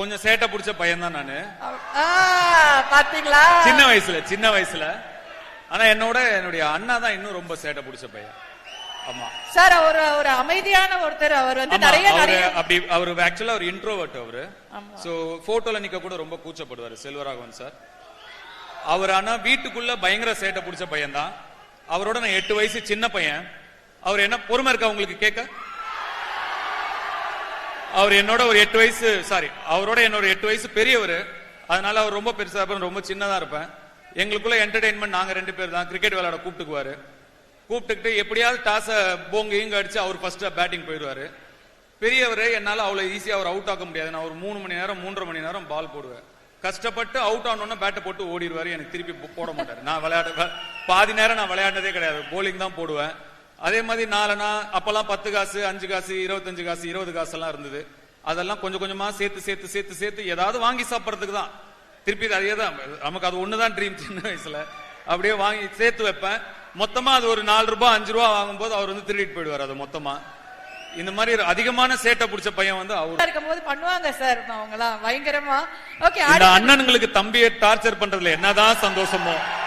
கொஞ்சம் சேட்டை பிடிச்ச பையன் தான் நானு. பாத்தீங்களா? சின்ன வயசுல. ஆனா என்னுடைய அண்ணா தான் இன்னும் ரொம்ப சேட்டை பிடிச்ச பையன். ஆமா சார், ஒரு அமைதியான ஒருத்தர். அவர் வந்து நிறைய அப்படி அவரு ஆக்சுவலா ஒரு இன்ட்ரோவர்ட் அவரு. சோ போட்டோல நிக்க கூட ரொம்ப கூச்சப்படுவாரு செல்வராகவன் சார். அவர் ஆனா வீட்டுக்குள்ள பயங்கர சேட்டை பிடிச்ச பையன் தான். அவரோட நான் 8 வயசு சின்ன பையன். அவர் என்ன பொறுமை இருக்கா உங்களுக்கு கேட்க? அவர் என்னோட ஒரு 8 வயசு அவரோட என்னோட 8 வயசு பெரியவர். அதனால அவர் ரொம்ப பெருசா இருப்பேன், ரொம்ப சின்னதா இருப்பேன். எங்களுக்குள்ள என்டர்டைன்மெண்ட் நாங்க 2 பேர் தான். கிரிக்கெட் விளையாட கூப்பிட்டுக்கிட்டு எப்படியாவது டாஸ போங்க அடிச்சு அவர் ஃபர்ஸ்ட் பேட்டிங் போயிடுவாரு. பெரியவர் என்னால அவ்வளவு ஈஸியா அவர் அவுட் ஆக்க முடியாது. நான் ஒரு 3 மணி நேரம் 3.5 மணி நேரம் பால் போடுவேன். கஷ்டப்பட்டு அவுட் ஆனோன்னா பேட்டை போட்டு ஓடிடுவாரு. எனக்கு திருப்பி போட மாட்டாரு. நான் பாதி நேரம் நான் விளையாண்டதே கிடையாது, போலிங் தான் போடுவேன். அதே மாதிரி அப்பெல்லாம் 10 காசு 5 காசு 25 காசு 20 காசு எல்லாம் இருந்தது. அதெல்லாம் கொஞ்சம் கொஞ்சமா சேர்த்து ஏதாவது வாங்கி சாப்பிடறதுக்கு தான். திருப்பி அதே தான் நமக்கு, அது ஒண்ணுதான் ட்ரீம். சின்ன வயசுல அப்படியே வாங்கி சேர்த்து வைப்பேன். மொத்தமா அது ஒரு 4 ரூபாய் 5 ரூபாய் வாங்கும் போது அவர் வந்து திருடிட்டு போயிடுவார் அது மொத்தமா. இந்த மாதிரி அதிகமான சேட்டை பிடிச்ச பையன் வந்து அவர் இருக்கும்போது பண்ணுவாங்க சார் அவங்க எல்லாம் பயங்கரமா. ஓகே, அண்ணனுங்களுக்கு தம்பியை டார்ச்சர் பண்றதுல என்னதான் சந்தோஷமோ.